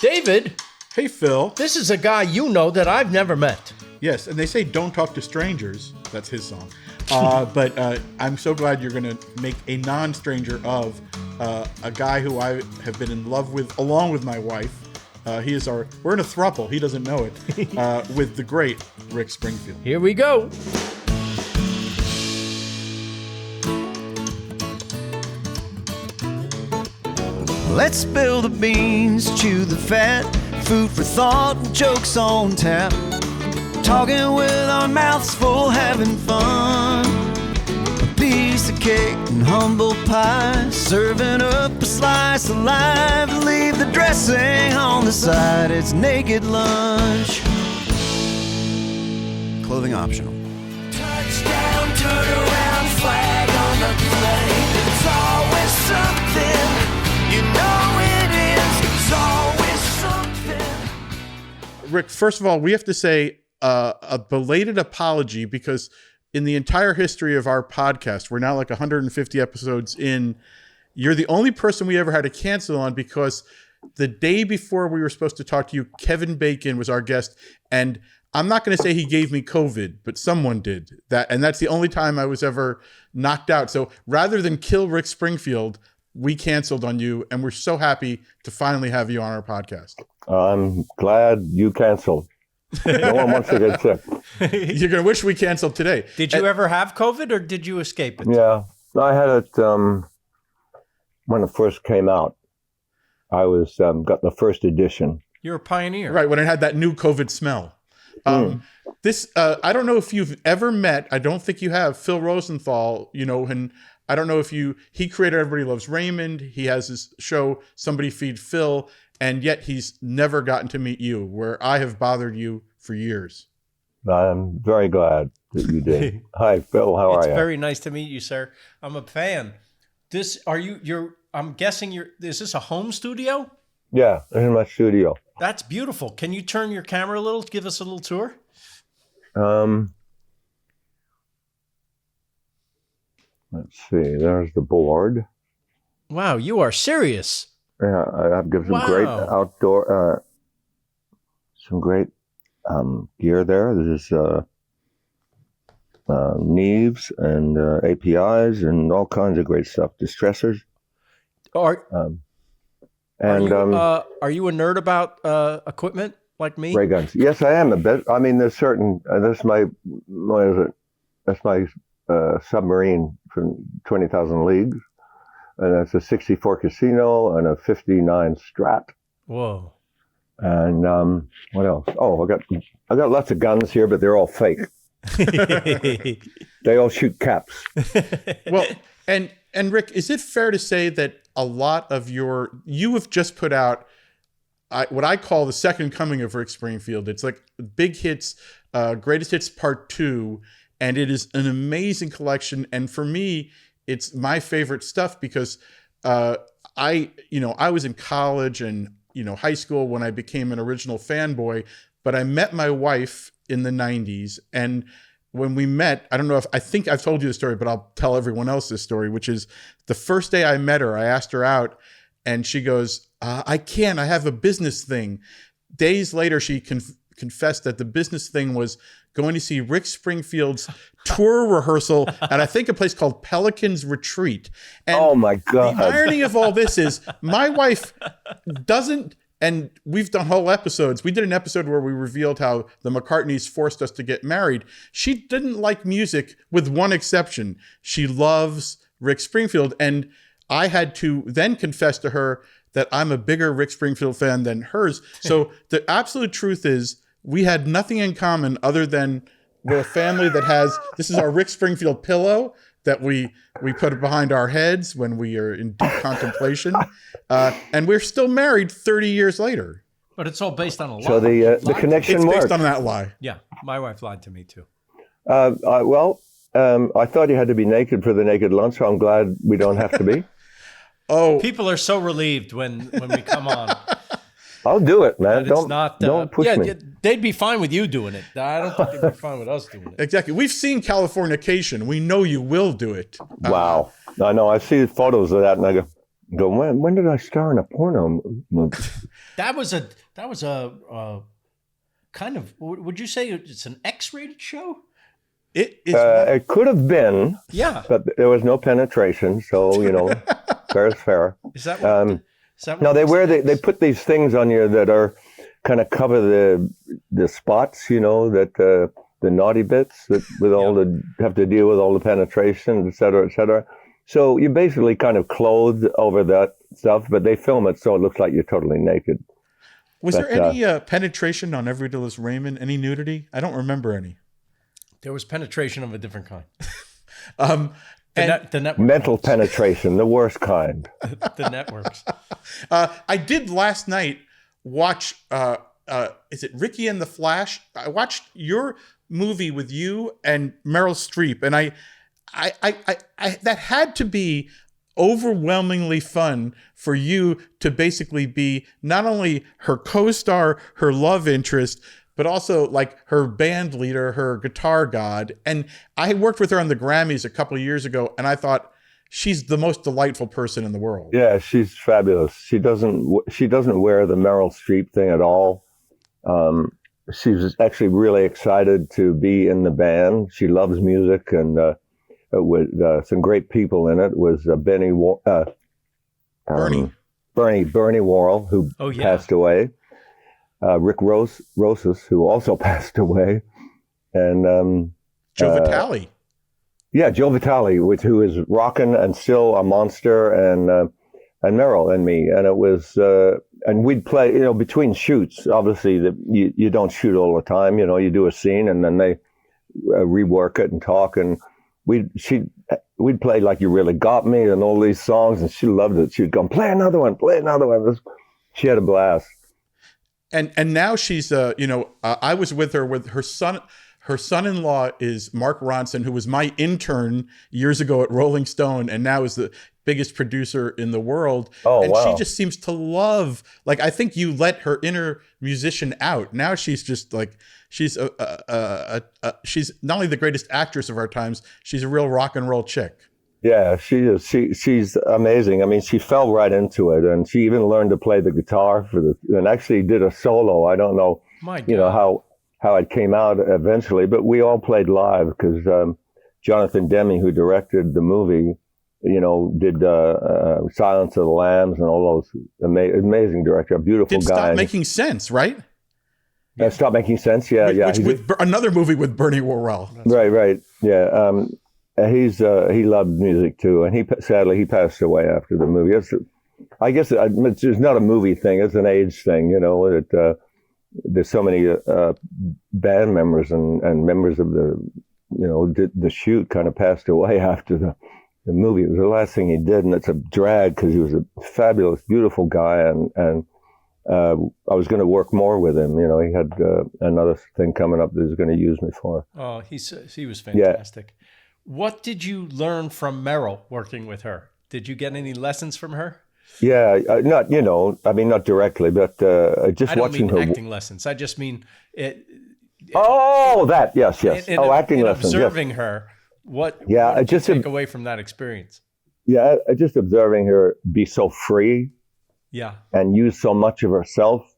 David, Hey, Phil. this is a guy you know that I've never met. Yes, and they say don't talk to strangers. That's his song. But I'm so glad you're going to make a non-stranger of a guy who I have been in love with, along with my wife. We're in a throuple, he doesn't know it, with the great Rick Springfield. Here we go. Let's spill the beans, chew the fat, food for thought, jokes on tap. Talking with our mouths full, having fun. A piece of cake and humble pie, serving up a slice of life. Leave the dressing on the side, it's naked lunch. Clothing optional. Touchdown, turn around, flag on the play. It's always something. You know it is, it's always something. Rick, first of all, we have to say a belated apology because in the entire history of our podcast, we're now like 150 episodes in. You're the only person we ever had to cancel on because the day before we were supposed to talk to you, Kevin Bacon was our guest. And I'm not going to say he gave me COVID, but someone did that. And that's the only time I was ever knocked out. So rather than kill Rick Springfield, we canceled on you, and we're so happy to finally have you on our podcast. I'm glad you canceled. No one wants to get sick. You're going to wish we canceled today. Did you ever have COVID or did you escape it? Yeah, I had it when it first came out. I was got the first edition. You're a pioneer. Right, when it had that new COVID smell. This, I don't know if you've ever met, I don't think you have, Phil Rosenthal, and I don't know if he created Everybody Loves Raymond. He has his show, Somebody Feed Phil, and yet he's never gotten to meet you, where I have bothered you for years. I'm very glad that you did. Hi, Phil. How are you? It's very nice to meet you, sir. I'm a fan. I'm guessing is this a home studio? Yeah, this is my studio. That's beautiful. Can you turn your camera a little to give us a little tour? Let's see. There's the board. Wow, you are serious. Yeah, I've given some great outdoor, some great gear there. There's Neves and APIs and all kinds of great stuff. Distressors. Are you a nerd about equipment like me? Ray guns. Yes, I am a bit. I mean, there's certain. That's my. What is it? That's my submarine from 20,000 Leagues, and that's a 64 Casino and a 59 Strat. Whoa. And what else? Oh, I got lots of guns here, but they're all fake. They all shoot caps. Well, and Rick, is it fair to say that a lot of you have just put out what I call the second coming of Rick Springfield? It's like Big Hits, Greatest Hits Part 2, and it is an amazing collection. And for me, it's my favorite stuff because I was in college and high school when I became an original fanboy, but I met my wife in the 90s. And when we met, I think I've told you the story, but I'll tell everyone else this story, which is the first day I met her, I asked her out and she goes, I can't, I have a business thing. Days later, she confessed that the business thing was going to see Rick Springfield's tour rehearsal at, I think, a place called Pelican's Retreat. And oh my God. The irony of all this is my wife doesn't, and we've done whole episodes. We did an episode where we revealed how the McCartneys forced us to get married. She didn't like music with one exception. She loves Rick Springfield. And I had to then confess to her that I'm a bigger Rick Springfield fan than hers. So the absolute truth is we had nothing in common other than we're a family that has, this is our Rick Springfield pillow that we put behind our heads when we are in deep contemplation. And we're still married 30 years later. But it's all based on a lie. So the connection It's works. based on that lie. Yeah, my wife lied to me too. I thought you had to be naked for the naked lunch, so I'm glad we don't have to be. Oh, People are so relieved when we come on. I'll do it, man. Don't push me. They'd be fine with you doing it. I don't think they'd be fine with us doing it. exactly. We've seen Californication. We know you will do it. Wow. I know. I see photos of that and I go, go, when did I star in a porno movie? That was a kind of, would you say it's an X-rated show? It could have been, Yeah. but there was no penetration, so fair is fair. Is that what? Is that No, what they put these things on you that are kind of cover the spots, that the naughty bits that with all have to deal with all the penetration, et cetera, et cetera. So you're basically kind of clothed over that stuff, but they film it so it looks like you're totally naked. Was there any penetration on Every Little Raymond? Any nudity? I don't remember any. There was penetration of a different kind. And the network mental penetration, the worst kind. the networks. I did last night watch. Is it Ricky and the Flash? I watched your movie with you and Meryl Streep, and I that had to be overwhelmingly fun for you to basically be not only her co-star, her love interest, but also like her band leader, her guitar god. And I worked with her on the Grammys a couple of years ago, and I thought she's the most delightful person in the world. Yeah, she's fabulous. She doesn't wear the Meryl Streep thing at all. She was actually really excited to be in the band. She loves music, and with some great people in it was Bernie Worrell, who passed away. Rick Rosas, who also passed away, and Joe Vitale. Yeah, Joe Vitale, who is rocking and still a monster, and Meryl and me, and it was, and we'd play, between shoots. Obviously, you don't shoot all the time. You do a scene, and then they rework it and talk, and we'd play Like You Really Got Me and all these songs, and she loved it. She'd go, play another one. She had a blast. And now she's, I was with her with her son. Her son-in-law is Mark Ronson, who was my intern years ago at Rolling Stone, and now is the biggest producer in the world. Oh, and wow. She just seems to love, I think you let her inner musician out. Now she's just she's she's not only the greatest actress of our times, she's a real rock and roll chick. Yeah, she is. She's amazing. I mean, she fell right into it, and she even learned to play the guitar and actually did a solo. I don't know, how it came out eventually, but we all played live because Jonathan Demme, who directed the movie, did Silence of the Lambs and all those amazing director, a beautiful Did guy. Stop Making Sense, right? Stop Making Sense. Yeah, With another movie with Bernie Worrell. Right. Yeah. He loved music too, and sadly he passed away after the movie. I guess it's not a movie thing; it's an age thing. There's so many band members and members of the shoot kind of passed away after the movie. It was the last thing he did, and it's a drag because he was a fabulous, beautiful guy, and I was going to work more with him. He had another thing coming up that he was going to use me for. Oh, he was fantastic. Yeah. What did you learn from Meryl working with her? Did you get any lessons from her? Yeah, not directly, but just watching her. Acting lessons. I just mean it. Yes. Acting lessons. Observing her, what? Yeah, what did you take away from that experience? Yeah, just observing her be so free. Yeah. And use so much of herself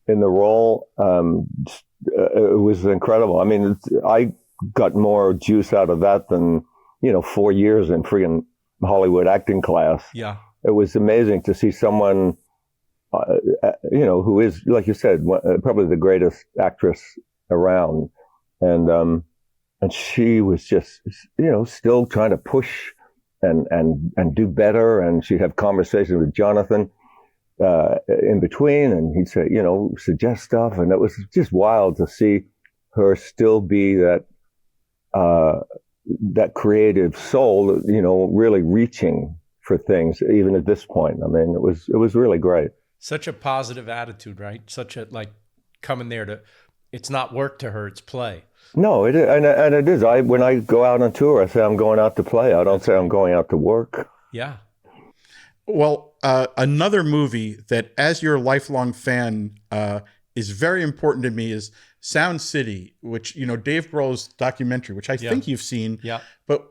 in the role. It was incredible. I mean, I got more juice out of that than 4 years in freaking Hollywood acting class. Yeah. It was amazing to see someone, who is, like you said, probably the greatest actress around. And she was just, still trying to push and do better. And she'd have conversations with Jonathan in between, and he'd say, suggest stuff. And it was just wild to see her still be that creative soul, really reaching for things, even at this point. I mean, it was really great. Such a positive attitude, right? Such a coming there to, it's not work to her, it's play. No, it is, and it is. When I go out on tour, I say I'm going out to play. I don't say I'm going out to work. Yeah. Well, another movie that, as your lifelong fan, is very important to me is Sound City, which Dave Grohl's documentary, which I think you've seen. Yeah. But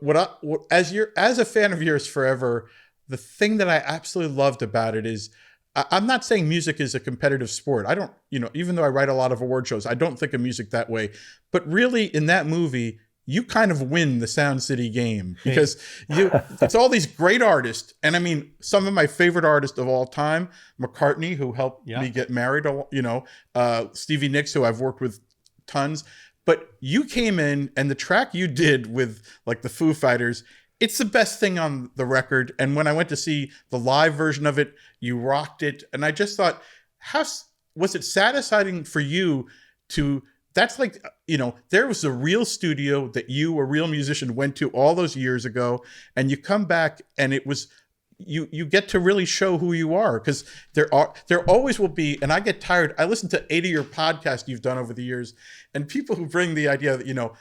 as a fan of yours forever, the thing that I absolutely loved about it is, I'm not saying music is a competitive sport. I don't, even though I write a lot of award shows, I don't think of music that way. But really, in that movie, you kind of win the Sound City game, because it's all these great artists. And I mean, some of my favorite artists of all time, McCartney, who helped me get married, Stevie Nicks, who I've worked with tons. But you came in, and the track you did with like the Foo Fighters, it's the best thing on the record. And when I went to see the live version of it, you rocked it. And I just thought, was it satisfying for you to, that's like, there was a real studio that you, a real musician, went to all those years ago, and you come back and it was, you get to really show who you are, because there always will be, and I get tired. I listen to 80 of your podcasts you've done over the years, and people who bring the idea that,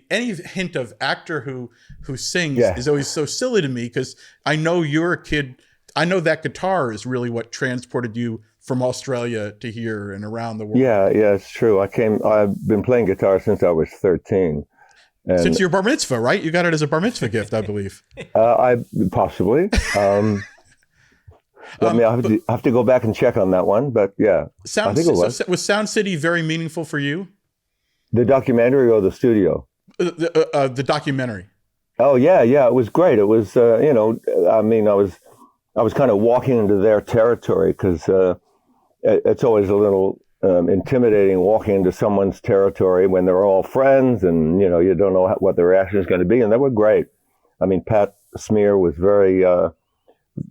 any hint of actor who sings is always so silly to me, because I know you're a kid. I know that guitar is really what transported you from Australia to here and around the world. Yeah, it's true. I've been playing guitar since I was 13. And since your bar mitzvah, right? You got it as a bar mitzvah gift, I believe. I possibly. I have to go back and check on that one, but yeah, I think it was. Was Sound City very meaningful for you? The documentary or the studio? The documentary. Oh yeah, it was great. It was, I was kind of walking into their territory, because it's always a little intimidating walking into someone's territory when they're all friends, and you don't know what the reaction is going to be. And they were great. I mean, Pat Smear was very,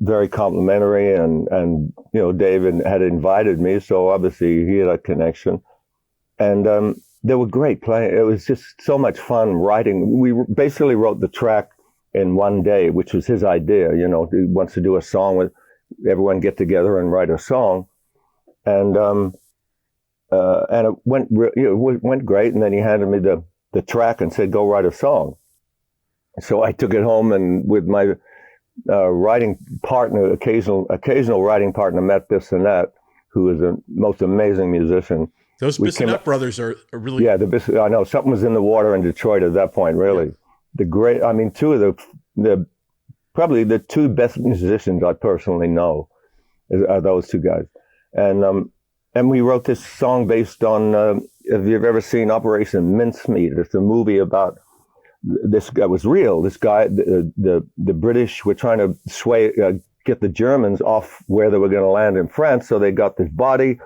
very complimentary, and David had invited me, so obviously he had a connection, and they were great playing. It was just so much fun writing. We basically wrote the track in one day, which was his idea. He wants to do a song with everyone, get together and write a song, and it went great. And then he handed me the track and said, "Go write a song." So I took it home, and with my writing partner, occasional writing partner, Matt Bissonette, who is the most amazing musician. Those Bissonette brothers are really... Yeah, I know. Something was in the water in Detroit at that point, really. Yeah. Two of probably the two best musicians I personally know are those two guys. And we wrote this song based on, if you've ever seen Operation Mincemeat, it's a movie about this guy. Was real. This guy, the British were trying to get the Germans off where they were going to land in France, so they got this body,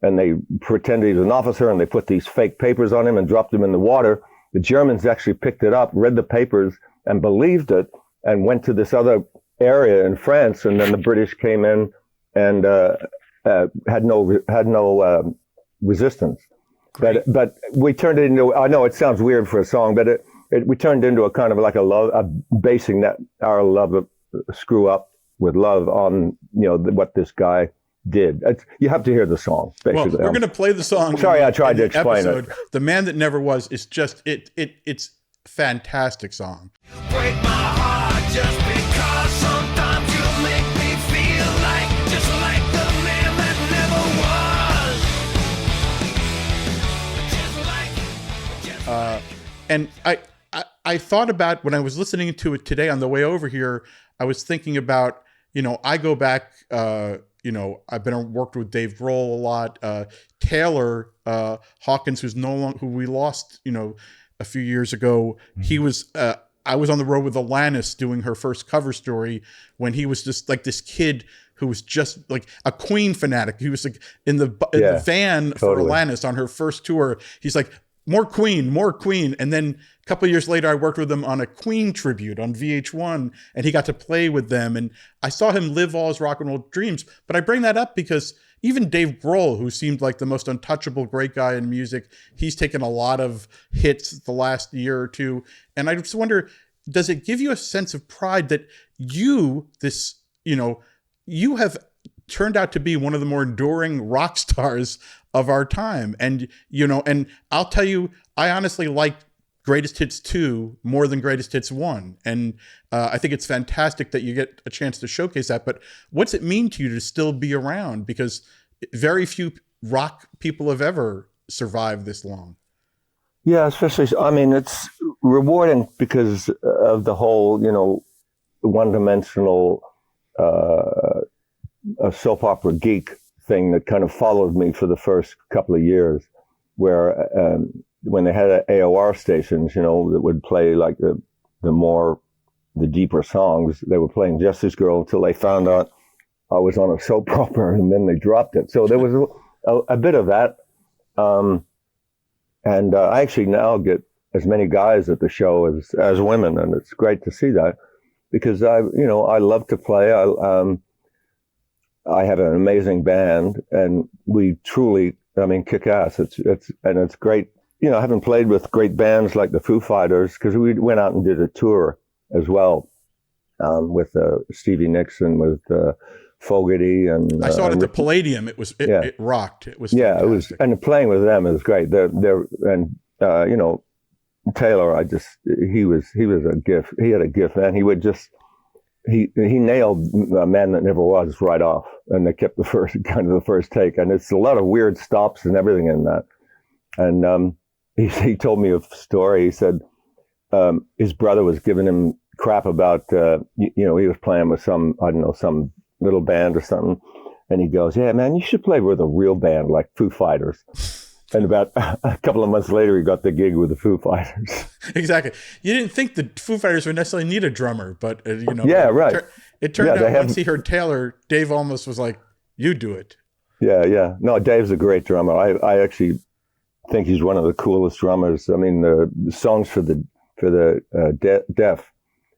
and they pretended he was an officer, and they put these fake papers on him and dropped him in the water. The Germans actually picked it up, read the papers, and believed it, and went to this other area in France. And then the British came in and had no resistance. But we turned it into, I know it sounds weird for a song, but we turned into a kind of like basing our love of Screw Up with love on what this guy did. You have to hear the song, basically. Well, we're going to play the song. Sorry, I tried to explain it. The Man That Never Was is just, it's a fantastic song. You break my heart just because sometimes you make me feel like just like the man that never was. And I thought about, when I was listening to it today on the way over here, I was thinking about, I go back, I've worked with Dave Grohl a lot. Taylor Hawkins, who we lost, a few years ago. He was, I was on the road with Alanis doing her first cover story when he was just like this kid who was just like a Queen fanatic. He was like in the van for Alanis on her first tour. He's like, more Queen. And then a couple of years later, I worked with him on a Queen tribute on VH1, and he got to play with them. And I saw him live all his rock and roll dreams. But I bring that up because even Dave Grohl, who seemed like the most untouchable great guy in music, he's taken a lot of hits the last year or two. And I just wonder, does it give you a sense of pride that you have turned out to be one of the more enduring rock stars of our time? And, and I'll tell you, I honestly like Greatest Hits 2 more than Greatest Hits 1. And I think it's fantastic that you get a chance to showcase that. But what's it mean to you to still be around? Because very few rock people have ever survived this long. Yeah, especially, it's rewarding because of the whole, one-dimensional a soap opera geek thing that kind of followed me for the first couple of years, where when they had AOR stations, that would play like the deeper songs, they were playing Justice Girl until they found out I was on a soap opera, and then they dropped it. So there was a bit of that. And I actually now get as many guys at the show as women, and it's great to see that, because I love to play. I have an amazing band, and we truly, kick ass. It's great. I haven't played with great bands like the Foo Fighters, because we went out and did a tour as well, with Stevie Nicks and with Fogerty, and I saw it at the Palladium. It rocked. It was fantastic. It was, and playing with them is great. Taylor, he was a gift. He had a gift, man. He would just he nailed A Man That Never Was right off, and they kept the first take, and it's a lot of weird stops and everything in that. And he told me a story. He said his brother was giving him crap about he was playing with some little band or something, and he goes, "Yeah, man, you should play with a real band like Foo Fighters." And about a couple of months later, he got the gig with the Foo Fighters. Exactly. You didn't think the Foo Fighters would necessarily need a drummer, but yeah, right. It turned out once he heard Taylor, Dave almost was like, "You do it." Yeah. No, Dave's a great drummer. I actually think he's one of the coolest drummers. I mean, the songs for the deaf,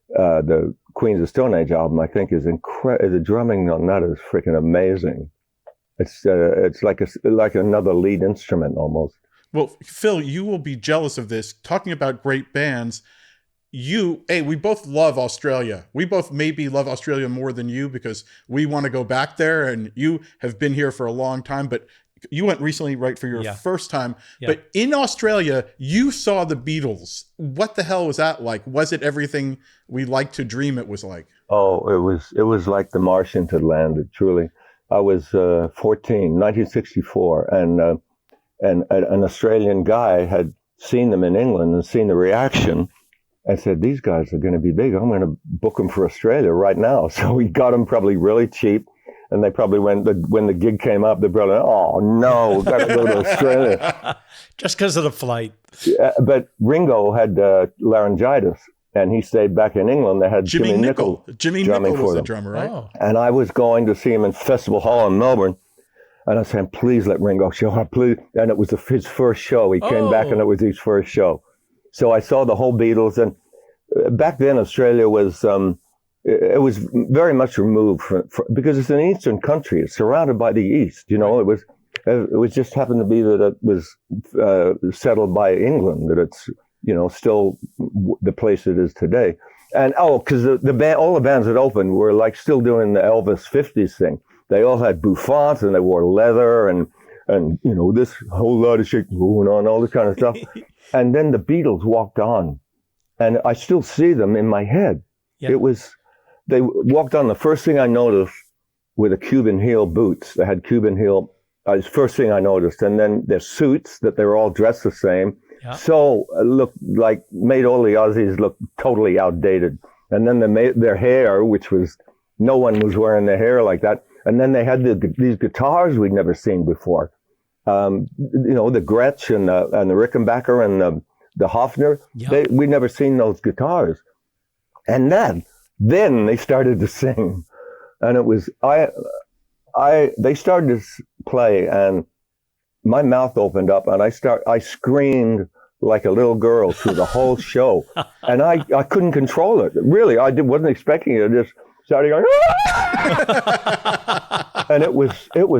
the Queens of Stone Age album, I think is incredible. The drumming on that is freaking amazing. It's like another lead instrument almost. Well, Phil, you will be jealous of this. Talking about great bands, we both love Australia. We both maybe love Australia more than you because we want to go back there, and you have been here for a long time, but you went recently, right, for your first time. Yeah. But in Australia, you saw the Beatles. What the hell was that like? Was it everything we like to dream it was like? Oh, it was like the Martians had landed, truly. I was 14, 1964, and an Australian guy had seen them in England and seen the reaction and said, "These guys are going to be big. I'm going to book them for Australia right now." So we got them probably really cheap, and they probably when the gig came up, they probably, "Oh no, we've got to go to Australia." Just because of the flight. Yeah, but Ringo had laryngitis, and he stayed back in England. They had Jimmy Nicol. Jimmy Nicol was the drummer, right? Oh. And I was going to see him in Festival Hall in Melbourne. And I was saying, "Please let Ringo show up, please." And it was his first show. He came back, and it was his first show. So I saw the whole Beatles. And back then, Australia was, it was very much removed because it's an Eastern country. It's surrounded by the East. It was just happened to be that it was settled by England, that it's, still the place it is today. And because the band, all the bands that opened were like still doing the Elvis 50s thing. They all had bouffants, and they wore leather and this whole lot of shit going on, all this kind of stuff. And then the Beatles walked on, and I still see them in my head. Yep. They walked on. The first thing I noticed were the Cuban heel boots. They had Cuban heel. First thing I noticed, and then their suits, that they were all dressed the same. Yeah. So looked like, made all the Aussies look totally outdated. And then they made their hair, which was, no one was wearing their hair like that. And then they had these guitars we'd never seen before. The Gretsch and the Rickenbacker and the Hofner. Yep. We'd never seen those guitars. And then they started to sing. And it was, they started to play, and my mouth opened up, and I screamed like a little girl through the whole show. And I couldn't control it. Really, wasn't expecting it. I just started going, and it was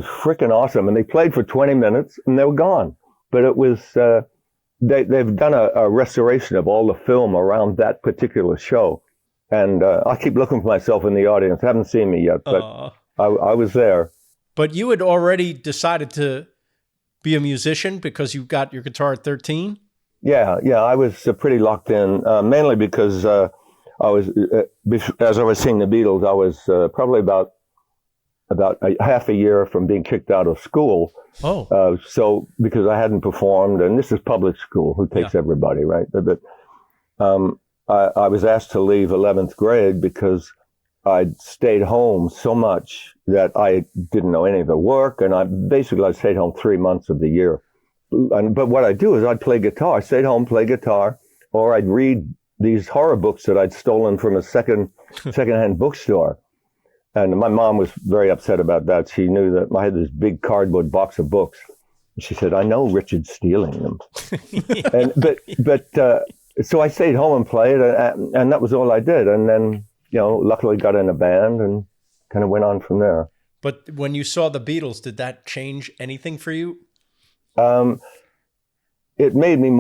freaking awesome. And they played for 20 minutes, and they were gone. But it was, they've done a restoration of all the film around that particular show. And I keep looking for myself in the audience. I haven't seen me yet, but I was there. But you had already decided to be a musician because you got your guitar at 13? Yeah, I was pretty locked in, mainly because I was, as I was seeing the Beatles, I was probably about half a year from being kicked out of school. Oh. So because I hadn't performed, and this is public school, who takes everybody, right? But I was asked to leave 11th grade because I'd stayed home so much that I didn't know any of the work, and I stayed home 3 months of the year. But what I'd do is I'd play guitar. I stayed home, play guitar, or I'd read these horror books that I'd stolen from a secondhand bookstore. And my mom was very upset about that. She knew that I had this big cardboard box of books. She said, "I know Richard's stealing them." So I stayed home and played, and that was all I did. And then, luckily got in a band and kind of went on from there. But when you saw the Beatles, did that change anything for you? It made me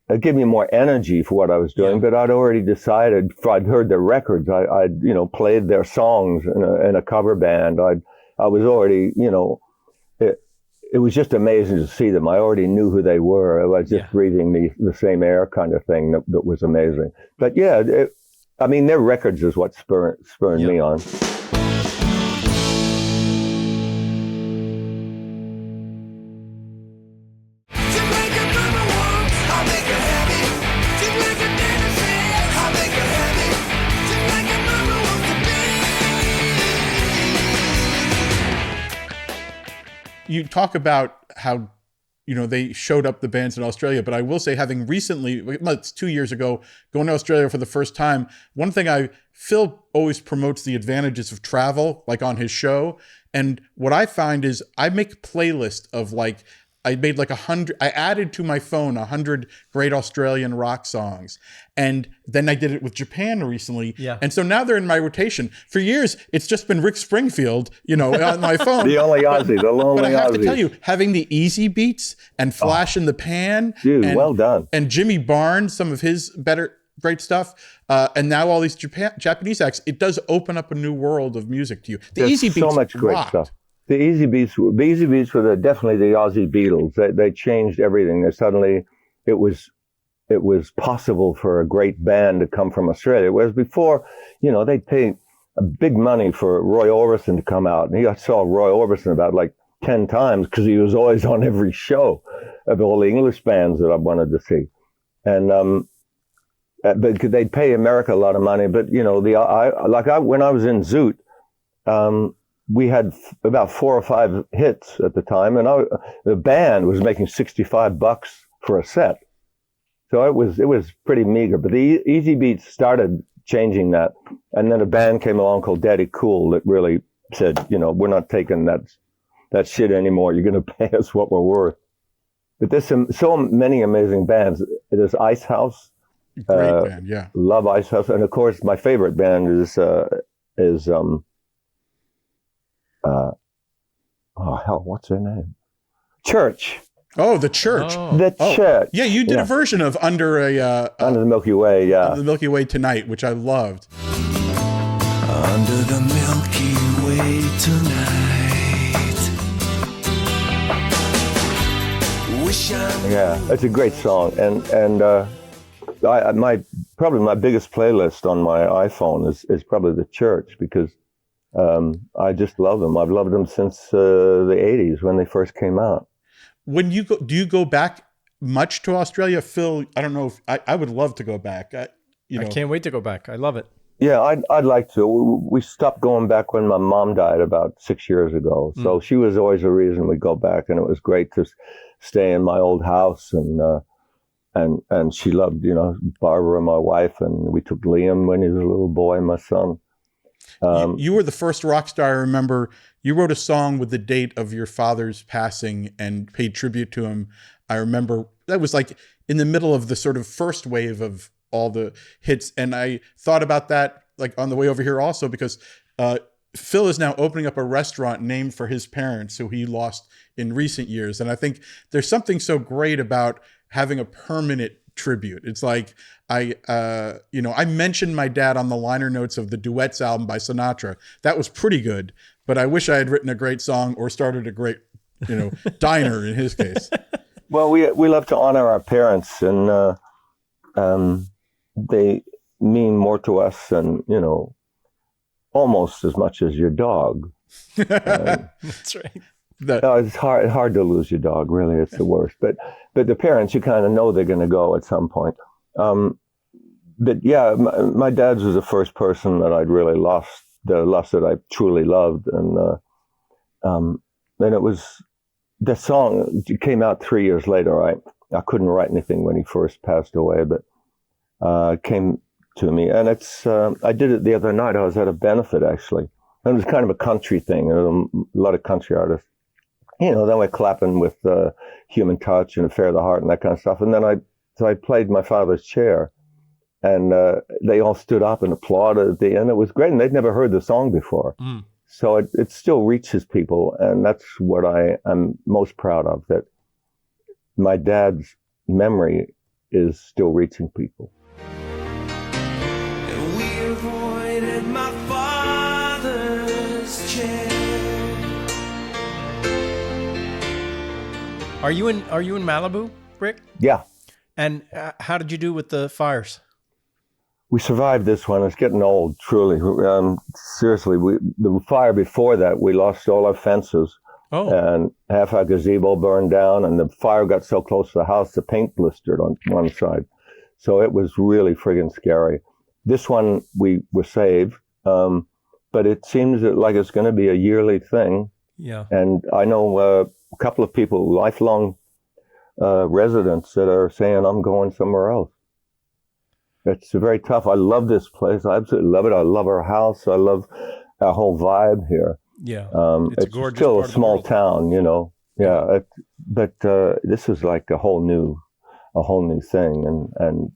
it gave me more energy for what I was doing, but I'd already decided, I'd heard their records, I'd played their songs in a cover band. I was already, it was just amazing to see them. I already knew who they were. I was just breathing the same air kind of thing that was amazing. But yeah, their records is what spurred me on. You talk about how, they showed up the bands in Australia, but I will say, having recently, it's 2 years ago, going to Australia for the first time, one thing Phil always promotes the advantages of travel, like on his show. And what I find is I make a playlist of I made 100, I added to my phone 100 great Australian rock songs. And then I did it with Japan recently. Yeah. And so now they're in my rotation. For years, it's just been Rick Springfield, on my phone. The only Aussie, the lonely Aussie. But I have to tell you, having the Easy Beats and Flash in the Pan. Dude, well done. And Jimmy Barnes, some of his great stuff. And now all these Japanese acts, it does open up a new world of music to you. There's Easy Beats so much great stuff. The Easy Beats were definitely the Aussie Beatles. They changed everything. Suddenly, it was possible for a great band to come from Australia. Whereas before, they'd pay big money for Roy Orbison to come out. And I saw Roy Orbison about 10 times because he was always on every show of all the English bands that I wanted to see. And but they'd pay America a lot of money. But when I was in Zoot, we had about 4 or 5 hits at the time, and the band was making $65 for a set. So it was pretty meager. But the Easy Beats started changing that, and then a band came along called Daddy Cool that really said, we're not taking that shit anymore. You're going to pay us what we're worth. But there's so many amazing bands. There's Ice House. Great band, yeah. Love Ice House, and of course my favorite band is what's their name? Church. Oh, the Church. Church. Yeah, you did a version of Under the Milky Way, yeah. Under the Milky Way Tonight, which I loved. Under the Milky Way tonight. Yeah, it's a great song, and probably my biggest playlist on my iPhone is probably the Church, because I just love them. I've loved them since the 80s when they first came out. When you do you go back much to Australia, Phil? I don't know if I would love to go back. I can't wait to go back. I love it. Yeah, I'd like to. We stopped going back when my mom died about 6 years ago. So she was always a reason we go back, and it was great to stay in my old house, and she loved, Barbara, my wife, and we took Liam when he was a little boy, my son. You were the first rock star I remember. You wrote a song with the date of your father's passing and paid tribute to him. I remember that was in the middle of the sort of first wave of all the hits. And I thought about that on the way over here also, because Phil is now opening up a restaurant named for his parents, who he lost in recent years. And I think there's something so great about having a permanent tribute. It's I mentioned my dad on the liner notes of the Duets album by Sinatra. That was pretty good, but I wish I had written a great song or started a great, diner in his case. Well, we love to honor our parents, and they mean more to us than, almost as much as your dog. That's right. It's hard to lose your dog, really. It's the worst. But the parents, you kind of know they're going to go at some point. but yeah, my dad's was the first person that I'd really lost that I truly loved, and it was the song came out 3 years later. I couldn't write anything when he first passed away, but it came to me, and it's I did it the other night. I was at a benefit actually, and it was kind of a country thing. There were a lot of country artists, then we're clapping with Human Touch and Affair of the Heart and that kind of stuff, and then I played My Father's Chair. And they all stood up and applauded at the end. It was great, and they'd never heard the song before. So it still reaches people, and that's what I am most proud of, that my dad's memory is still reaching people. And we avoided my father's chair. Are you in Malibu, Rick? Yeah. And how did you do with the fires? We survived this one. It's getting old, truly. Seriously, the fire before that, we lost all our fences. Oh. And half our gazebo burned down, and the fire got so close to the house, the paint blistered on one side. So it was really friggin' scary. This one, we were saved, but it seems like it's going to be a yearly thing. Yeah. And I know a couple of people, lifelong residents, that are saying, I'm going somewhere else. It's very tough. I love this place. I absolutely love it. I love our house. I love our whole vibe here. Yeah. It's gorgeous still part a of the small world. town, Yeah. But this is like a whole new thing. And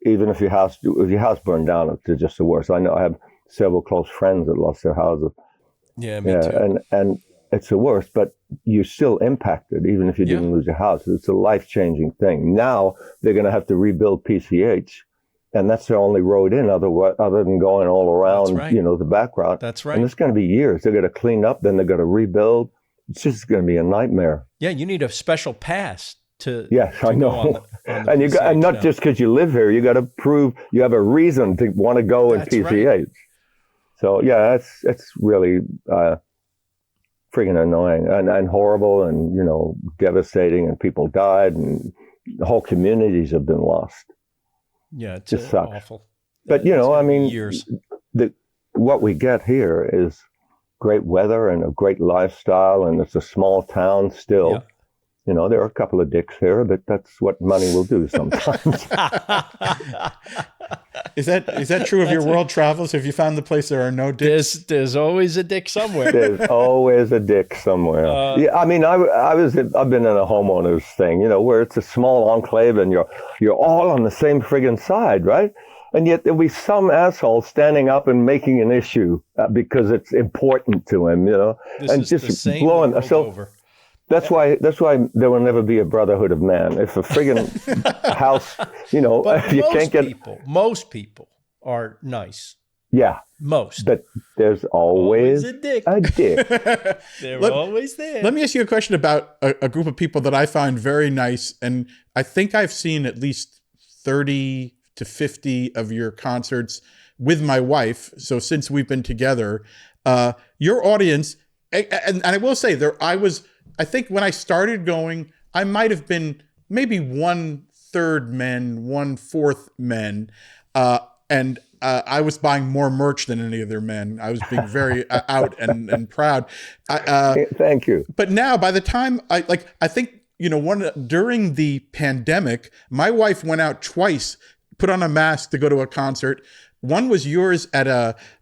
even if your house burned down, it's just the worst. I know I have several close friends that lost their houses. Yeah, me too. And it's the worst, but you're still impacted, even if you didn't lose your house. It's a life-changing thing. Now they're going to have to rebuild PCH, and that's their only road in, other than going all around, That's right. The back route. That's right. And it's going to be years. They're going to clean up, then they're going to rebuild. It's just going to be a nightmare. Yeah, you need a special pass to. Yes, I know. On the And PCH and not now. just because you live here, you got to prove you have a reason to want to go in That's PCH. right. So yeah, it's really friggin' annoying and horrible and devastating, and people died and whole communities have been lost. Yeah, it's Just sucks. awful. But It's gonna be years. years. What we get here is great weather and a great lifestyle, and it's a small town still. Yeah. There are a couple of dicks here, but that's what money will do sometimes. Is that true of your world travels? Have you found the place there are no dicks? There's always a dick somewhere. There's always a dick somewhere. Yeah, I mean, I've been in a homeowners thing, where it's a small enclave and you're all on the same friggin' side, right? And yet there'll be some asshole standing up and making an issue because it's important to him, This and is the just same blowing. world So over. that's why there will never be a brotherhood of man. If a friggin' house, But if you can't get, most people are nice. yeah, Most. but there's always a dick. a dick. They're always there. Let me ask you a question about a group of people that I find very nice, and I think I've seen at least 30 to 50 of your concerts with my wife. So since we've been together, your audience, and I will say I think when I started going, I might have been maybe 1/3 men, 1/4 men, and I was buying more merch than any other men. I was being very out and proud. Thank you. But now, by the time I think during the pandemic, my wife went out twice, put on a mask to go to a concert. One was yours at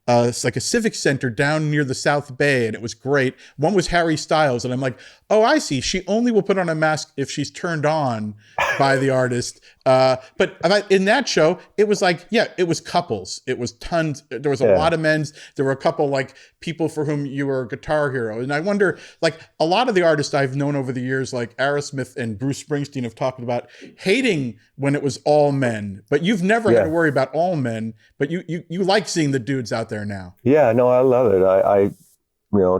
it's like a civic center down near the South Bay, and it was great. One was Harry Styles, and I'm like, oh, I see. She only will put on a mask if she's turned on by the artist. But in that show, it was like, yeah, it was couples. It was tons. There was a lot of men's. There were a couple like people for whom you were a guitar hero. And I wonder, like a lot of the artists I've known over the years, like Aerosmith and Bruce Springsteen, have talked about hating when it was all men. But you've never had to worry about all men. But you like seeing the dudes out there now. Yeah, no, I love it. I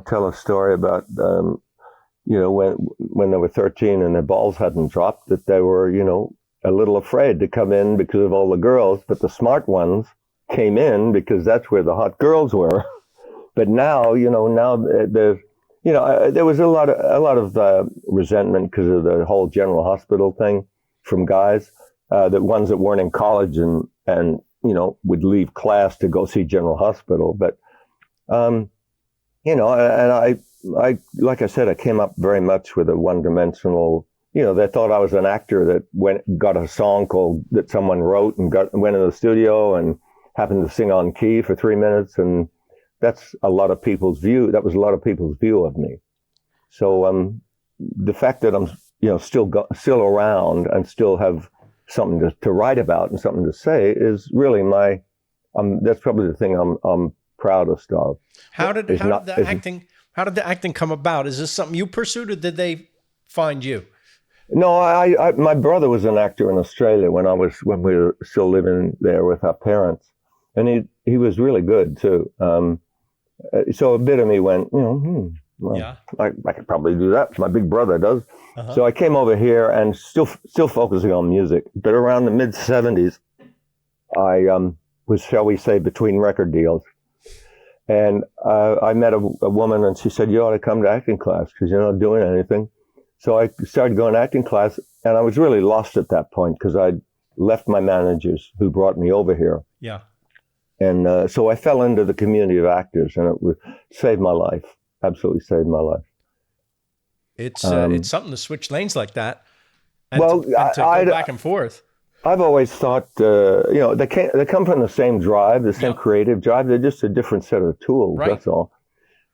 tell a story about, when they were 13 and their balls hadn't dropped, that they were, a little afraid to come in because of all the girls, but the smart ones came in because that's where the hot girls were. But now, there's, there was a lot of resentment because of the whole General Hospital thing from guys, the ones that weren't in college and and would leave class to go see General Hospital. But and I like I said, I came up very much with a one-dimensional. They thought I was an actor that got a song that someone wrote and went in the studio and happened to sing on key for 3 minutes, and that's a lot of people's view. That was a lot of people's view of me. So the fact that I'm still around and still have something to write about and something to say is really that's probably the thing I'm proudest of. How did the acting come about? Is this something you pursued, or did they find you? No, my brother was an actor in Australia when we were still living there with our parents, and he was really good too. So a bit of me went, I could probably do that. My big brother does. Uh-huh. So I came over here and still focusing on music. But around the mid '70s, I was, shall we say, between record deals, and I met a woman, and she said, "You ought to come to acting class because you're not doing anything." So I started going to acting class, and I was really lost at that point because I'd left my managers who brought me over here. Yeah. And so I fell into the community of actors, and it saved my life. Absolutely saved my life. It's something to switch lanes like that. And well, to go back and forth. I've always thought, they come from the same drive, the same creative drive. They're just a different set of tools. Right. That's all.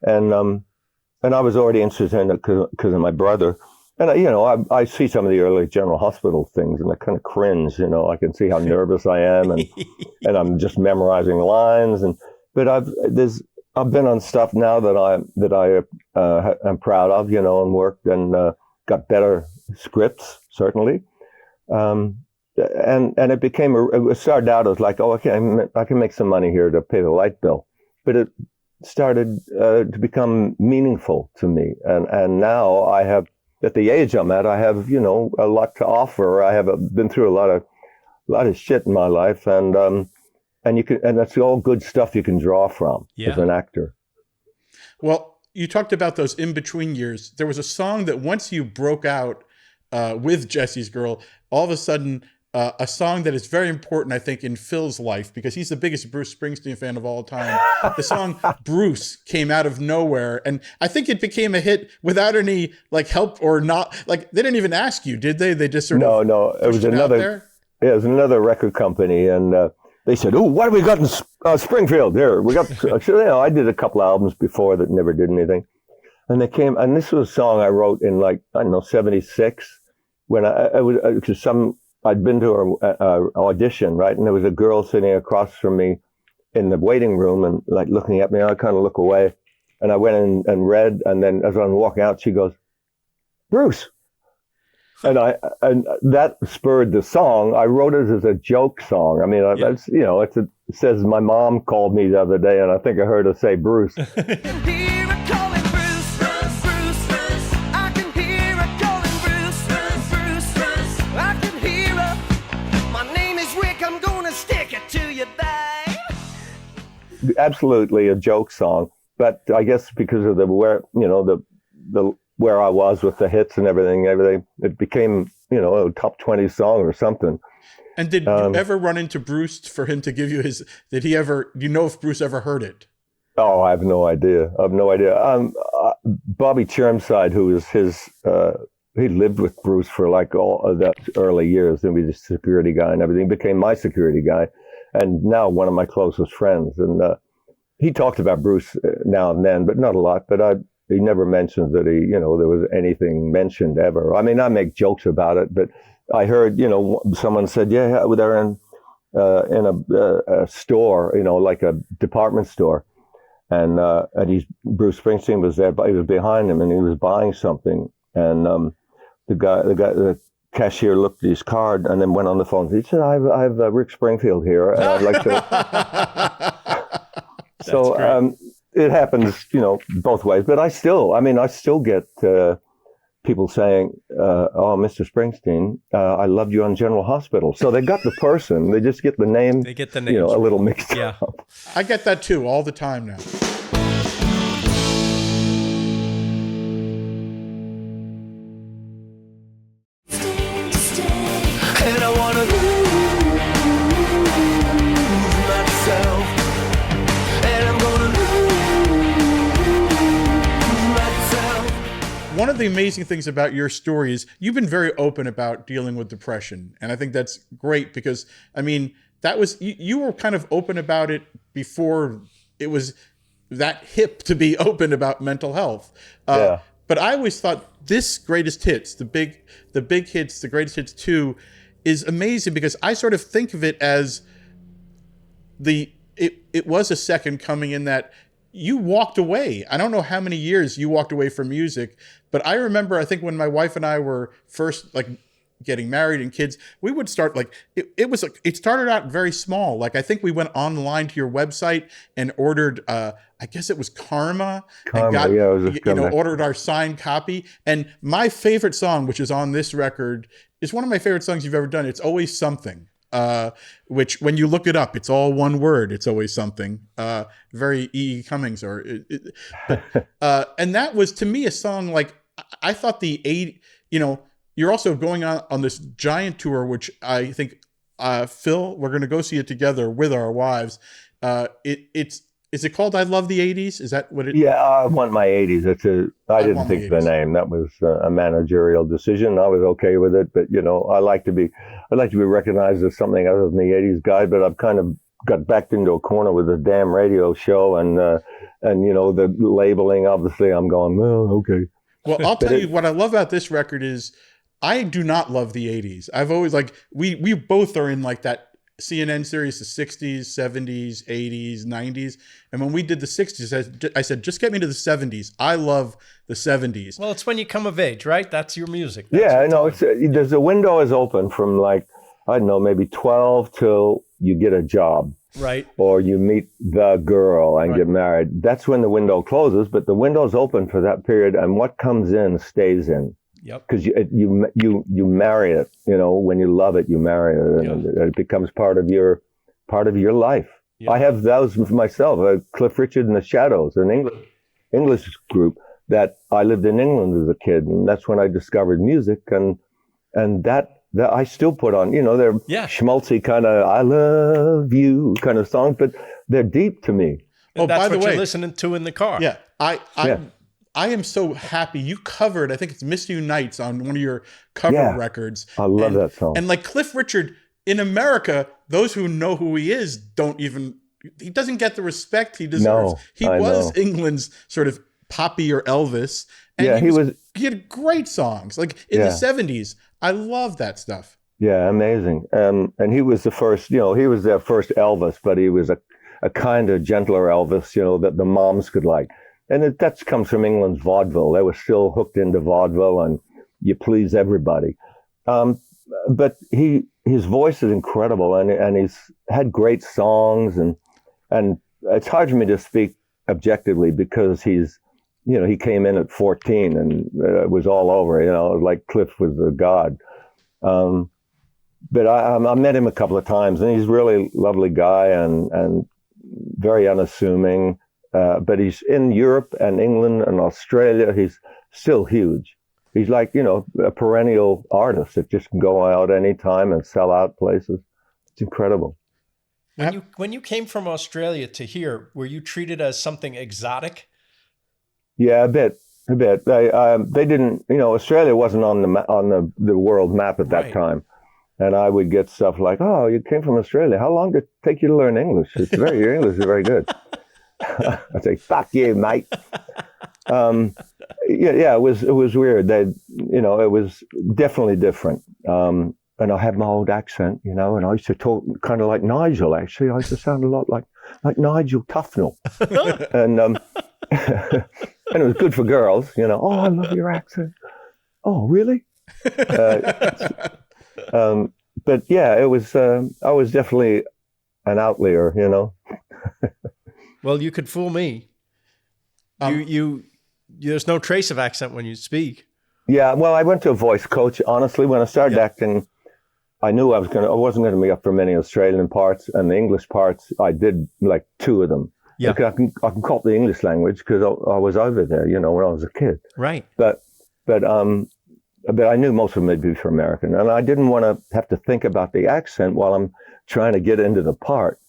And I was already interested in it because of my brother. And I see some of the early General Hospital things, and I kind of cringe. I can see how nervous I am, and I'm just memorizing lines. But I've been on stuff now that I am proud of, and worked and got better scripts certainly. And it started out as like, okay, I can make some money here to pay the light bill, but it started to become meaningful to me, and now I have. At the age I'm at, I have, a lot to offer. I have been through a lot of shit in my life, and that's all good stuff you can draw from as an actor. Well, you talked about those in-between years. There was a song that once you broke out with Jesse's Girl, all of a sudden, a song that is very important, I think, in Phil's life, because he's the biggest Bruce Springsteen fan of all time. The song Bruce came out of nowhere, and I think it became a hit without any help or not. They didn't even ask you, did they? They just sort of no. It was another. Yeah, it was another record company, and they said, "Oh, what have we got in Springfield? Here, we got." I did a couple albums before that never did anything, and they came, and this was a song I wrote in '76 when I was to I'd been to an audition, right? And there was a girl sitting across from me in the waiting room and looking at me. I kind of look away, and I went in and read. And then as I'm walking out, she goes, "Bruce." And that spurred the song. I wrote it as a joke song. I mean, that's, it says my mom called me the other day, and I think I heard her say Bruce. Absolutely a joke song, but I guess because of where I was with the hits and everything, it became a top 20 song or something. And did you ever run into Bruce for him to give you his? Did he ever? Do you know if Bruce ever heard it? Oh, I have no idea. Bobby Chermside, who was he lived with Bruce for all of that early years, and he was a security guy and everything. Became my security guy. And now one of my closest friends. And he talked about Bruce now and then, but not a lot. But he never mentioned that there was anything mentioned ever. I mean, I make jokes about it, but I heard, someone said, yeah, they're in a store, like a department store. And Bruce Springsteen was there, but he was behind him and he was buying something. And the cashier looked at his card and then went on the phone. He said, I have Rick Springfield here, and I'd like to. So it happens, both ways. But I still get people saying, "Oh, Mr. Springsteen, I loved you on General Hospital." So they got the person, they just get the name. They get the name, a little mixed up. I get that too all the time now. And I wanna One of the amazing things about your story is you've been very open about dealing with depression. And I think that's great because, I mean, that was, you were kind of open about it before it was that hip to be open about mental health. But I always thought this greatest hits, the big hits, the greatest hits 2 is amazing because I sort of think of it as it was a second coming in that you walked away. I don't know how many years you walked away from music, but I remember, I think when my wife and I were first like getting married and kids, we would start like, it started out very small. Like, I think we went online to your website and ordered, I guess it was Karma. And got, ordered our signed copy. And my favorite song, which is on this record, is one of my favorite songs you've ever done. It's Always Something. Which when you look it up, it's all one word. It's always something. Very E. Cummings and that was to me a song like I thought you're also going on this giant tour, which I think Phil, we're going to go see it together with our wives. Is it called I Love the 80s? Is that what it is? Yeah, I Want My 80s. I didn't think of the name. That was a managerial decision. I was okay with it, but I like to be recognized as something other than the 80s guy, but I've kind of got backed into a corner with a damn radio show and the labeling, obviously I'm going, well, okay. Well, I'll tell you what I love about this record is I do not love the 80s. I've always we both are in like that CNN series, the 60s, 70s, 80s, 90s. And when we did the 60s, I said, just get me to the 70s. I love the 70s. Well, it's when you come of age, right? That's your music. There's a window is open from like, I don't know, maybe 12 till you get a job. Right. Or you meet the girl and get married. That's when the window closes, but the window's open for that period. And what comes in stays in. Yep. Because you marry it, when you love it, you marry it, and it becomes part of your life. Yep. I have those myself. Cliff Richard and the Shadows, an English group that I lived in England as a kid, and that's when I discovered music, and that I still put on. They're schmaltzy kind of "I love you" kind of songs, but they're deep to me. And that's what you're listening to in the car. Yeah, I am so happy you covered, I think it's Miss You Nights on one of your cover records. I love that song. And like Cliff Richard, in America, those who know who he is he doesn't get the respect he deserves. He was England's sort of Poppy or Elvis. And he had great songs. Like in the 70s, I love that stuff. Yeah, amazing. And he was the first, he was their first Elvis, but he was a kind of gentler Elvis, that the moms could like. And that comes from England's vaudeville. They were still hooked into vaudeville, and you please everybody. But his voice is incredible, and he's had great songs, and it's hard for me to speak objectively because he came in at 14 and it was all over. Like Cliff was the god. But I met him a couple of times, and he's a really lovely guy and very unassuming. But he's in Europe and England and Australia. He's still huge. He's like, a perennial artist that just can go out anytime and sell out places. It's incredible. When you came from Australia to here, were you treated as something exotic? Yeah, a bit. They didn't, Australia wasn't on the world map at that time. And I would get stuff like, oh, you came from Australia. How long did it take you to learn English? Your English is very good. I'd say, fuck you, mate. It was weird. It was definitely different. And I had my old accent, and I used to talk kind of like Nigel, actually. I used to sound a lot like Nigel Tufnell. And and it was good for girls, oh, I love your accent. Oh, really? But yeah, it was, I was definitely an outlier, Well, you could fool me. There's no trace of accent when you speak. Yeah, well, I went to a voice coach. Honestly, when I started acting, I knew I wasn't going to be up for many Australian parts, and the English parts, I did like 2 of them. Yeah, I can cop the English language because I was over there, when I was a kid. Right. But I knew most of them would be for American, and I didn't want to have to think about the accent while I'm trying to get into the part.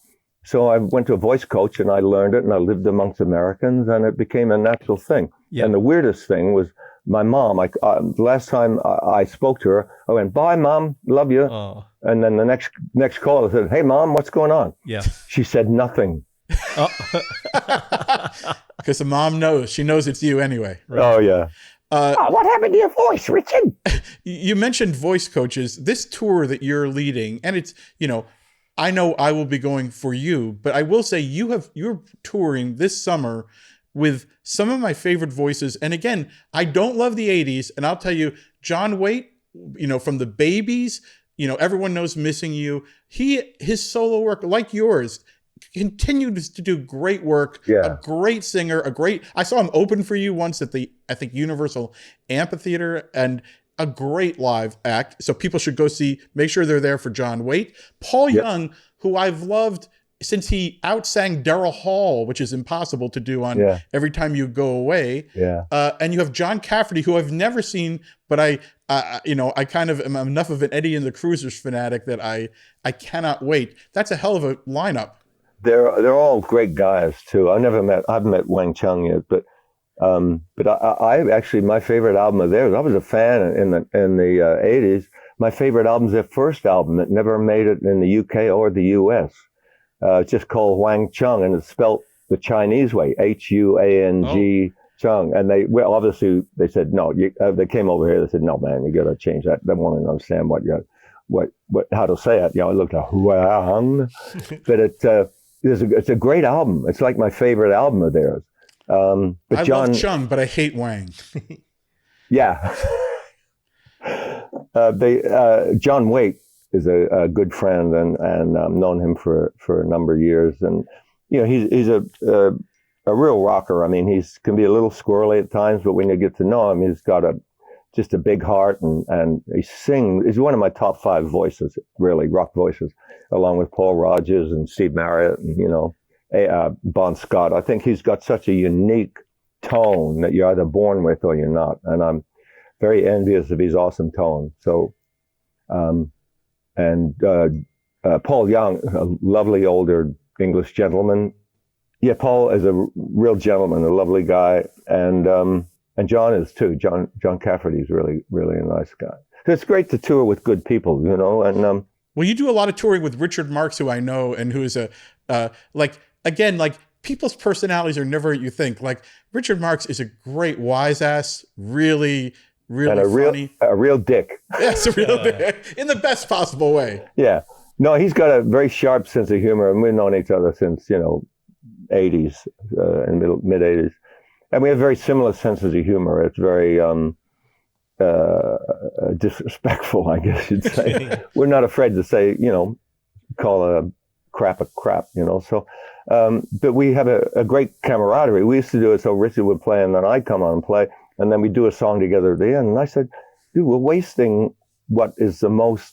So I went to a voice coach and I learned it, and I lived amongst Americans, and it became a natural thing. Yeah. And the weirdest thing was my mom, the last time I spoke to her, I went, "Bye, Mom, love you." Oh. And then the next call, I said, "Hey, Mom, what's going on?" Yeah. She said nothing. Because the mom knows. She knows it's you anyway. Oh, yeah. What happened to your voice, Richard? You mentioned voice coaches. This tour that you're leading, and it's, I know I will be going for you, but I will say you're touring this summer with some of my favorite voices. And again, I don't love the 80s, and I'll tell you, John Waite, from the Babies, everyone knows Missing You. His solo work, like yours, continues to do great work. Yeah. A great singer, I saw him open for you once at the, I think, Universal Amphitheater, and a great live act. So people should go make sure they're there for John Waite. Paul Young, who I've loved since he outsang Daryl Hall, which is impossible to do on Every Time You Go Away. Yeah. And you have John Cafferty, who I've never seen, but I kind of am enough of an Eddie and the Cruisers fanatic that I cannot wait. That's a hell of a lineup. They're all great guys too. I haven't met Wang Chung yet, but I actually, my favorite album of theirs, I was a fan in the 80s. My favorite album is their first album that never made it in the UK or the US. It's just called Wang Chung, and it's spelt the Chinese way, Huang Chung. And they said no. They came over here. They said, "No, man, you got to change that." They wanted to understand how to say it. I looked at Huang, but it's a great album. It's like my favorite album of theirs. But I love Chung, but I hate Wang. Yeah. John Waite is a good friend, and I've known him for a number of years. And, he's a real rocker. I mean, he can be a little squirrely at times, but when you get to know him, he's got just a big heart, and he's one of my top 5 voices, really, rock voices, along with Paul Rodgers and Steve Marriott and, Bon Scott. I think he's got such a unique tone that you're either born with or you're not. And I'm very envious of his awesome tone. So, Paul Young, a lovely older English gentleman. Yeah, Paul is a real gentleman, a lovely guy. And John is too. John Cafferty is really, really a nice guy. So it's great to tour with good people, and, well, you do a lot of touring with Richard Marx, who I know, and who is people's personalities are never what you think. Like, Richard Marx is a great wise ass, really, really funny. A real dick. Yes, a real dick, in the best possible way. Yeah. No, he's got a very sharp sense of humor, and we've known each other since, 80s and mid 80s. And we have very similar senses of humor. It's very disrespectful, I guess you'd say. We're not afraid to say, call a crap. So, but we have a great camaraderie. We used to do it so Richard would play, and then I'd come on and play, and then we do a song together at the end. And I said, dude, we're wasting what is the most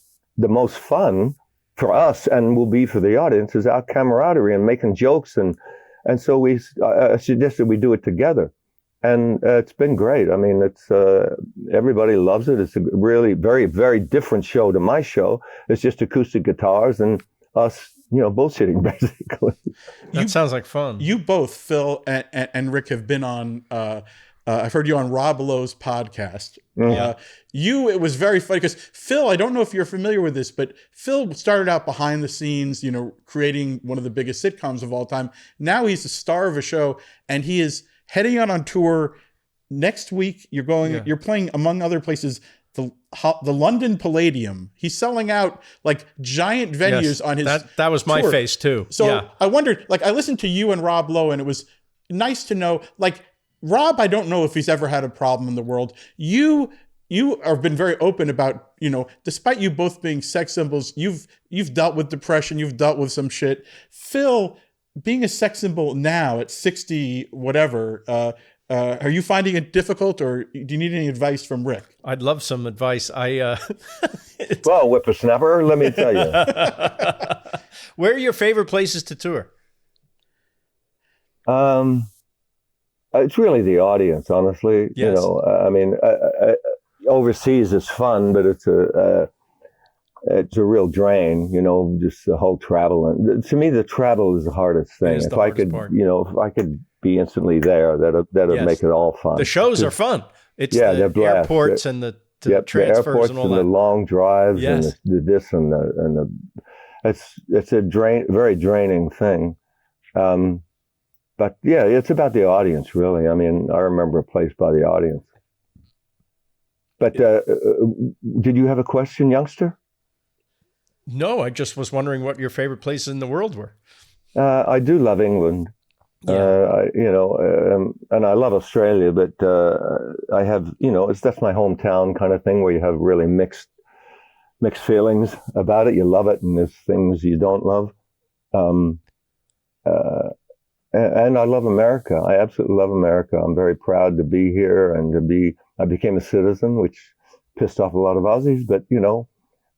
fun for us, and will be for the audience, is our camaraderie and making jokes. And so we suggested we do it together. And it's been great. I mean, it's everybody loves it. It's a really very, very different show to my show. It's just acoustic guitars and us, bullshitting, basically. That sounds like fun. You both, Phil and Rick, have been on, I've heard you on Rob Lowe's podcast. It was very funny because Phil, I don't know if you're familiar with this, but Phil started out behind the scenes, creating one of the biggest sitcoms of all time. Now he's the star of a show, and he is heading out on tour next week. You're playing, among other places, the London Palladium. He's selling out like giant venues on his that was my tour. face too. So I wondered, I listened to you and Rob Lowe, and it was nice to know, Rob, I don't know if he's ever had a problem in the world. You have been very open about, despite you both being sex symbols, you've dealt with depression, you've dealt with some shit. Phil, being a sex symbol now at 60, whatever, are you finding it difficult, or do you need any advice from Rick? I'd love some advice. Well, whippersnapper, let me tell you. Where are your favorite places to tour? It's really the audience, honestly. Yes. Overseas is fun, but it's a real drain. Just the whole travel. And to me, the travel is the hardest thing. If I could, if I could be instantly there, that'd make it all fun. The shows are fun. It's Yeah, the they're blast. airports and the The transfers airports and all the that. long drives Yes. and the this and the. It's a very draining thing. But yeah, it's about the audience, really. I mean, I remember a place by the audience. But did you have a question, youngster? No, I just was wondering what your favorite places in the world were. I do love England. Yeah. And I love Australia, but I have, that's my hometown kind of thing where you have really mixed feelings about it. You love it, and there's things you don't love. And I love America. I absolutely love America. I'm very proud to be here and I became a citizen, which pissed off a lot of Aussies, but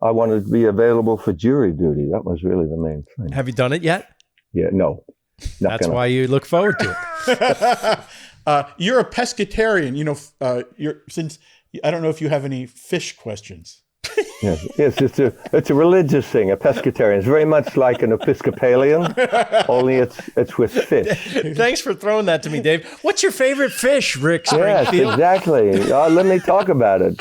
I wanted to be available for jury duty. That was really the main thing. Have you done it yet? Yeah, no. That's why you look forward to it. You're a pescatarian. Since I don't know if you have any fish questions. Yes, it's a religious thing. A pescatarian. It's very much like an Episcopalian, only it's with fish. Thanks for throwing that to me, Dave. What's your favorite fish, Rick Yes, Springfield? exactly. Let me talk about it.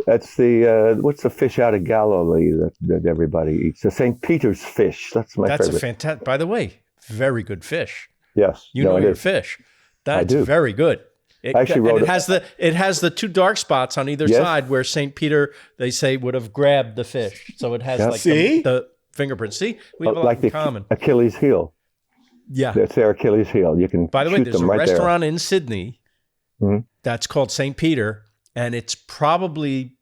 What's the fish out of Galilee that everybody eats? The St. Peter's fish. That's my That's favorite. a fantastic. By the way, very good fish. Yes, You know it your is. fish. That's do. very good. I actually wrote it has the two dark spots on either Yes. side where St. Peter, they say, would have grabbed the fish. So it has Yeah. like See? the fingerprints. See, we have a lot like in the common. Achilles heel. Yeah. It's their Achilles heel. You can By the way, shoot there's a them right restaurant in Sydney Mhm. that's called St. Peter, and it's probably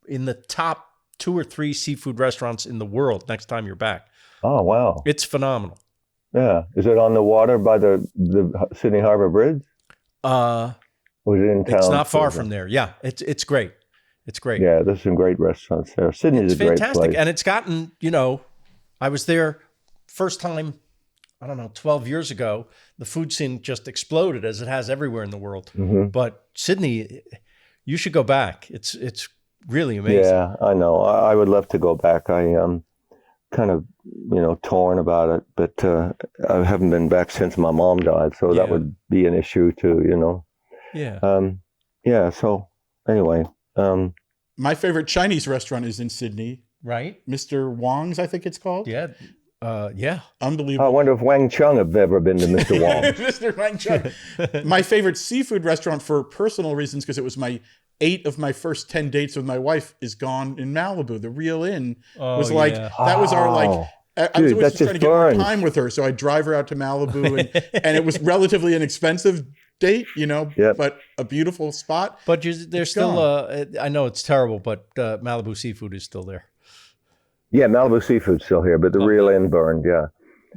in the top 2 or 3 seafood restaurants in the world next time you're back. there. Oh wow! It's phenomenal. Yeah, is it on the water by the Sydney Harbor Bridge? Or is it in town? It's not far from there. Yeah, it's great. It's great. Yeah, there's some great restaurants there. Sydney's It's a great fantastic. place. And it's gotten, I was there first time, I don't know, 12 years ago. The food scene just exploded as it has everywhere in the world. Mm-hmm. But Sydney, you should go back. It's really amazing. Yeah, I know. I would love to go back. I kind of, torn about it, but I haven't been back since my mom died, so that Yeah. would be an issue too. Yeah. Yeah. So anyway, My favorite Chinese restaurant is in Sydney. Right? Mr. Wong's, I think it's called. Yeah. Yeah. I Unbelievable. wonder if Wang Chung have ever been to Mr. Wong. Mr. Wang Chung. My favorite seafood restaurant for personal reasons, because it was 8 of my first 10 dates with my wife is gone in Malibu. The Real Inn was Oh, like, yeah. that was our Oh. I was Dude, always that just trying to just get more burns. time with her. So I'd drive her out to Malibu and it was relatively an expensive date, Yep. but a beautiful spot. But there's still, I know it's terrible, but Malibu seafood is still there. Yeah, Malibu Seafood's still here, but the Real Inn burned. Yeah.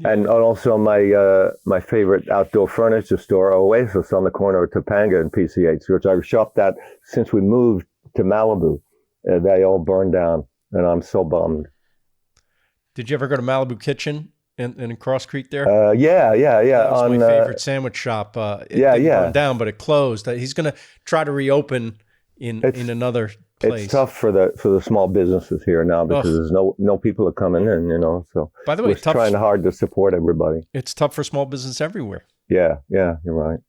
And also my favorite outdoor furniture store, Oasis, on the corner of Topanga and PCH, which I've shopped at since we moved to Malibu. They all burned down, and I'm so bummed. Did you ever go to Malibu Kitchen in Cross Creek there? Yeah. That was on, my favorite sandwich shop. It didn't burn down, but it closed. He's going to try to reopen in another place. It's tough for the small businesses here now because there's no people are coming in. So By the way, we're trying hard to support everybody. It's tough for small business everywhere. Yeah, you're right.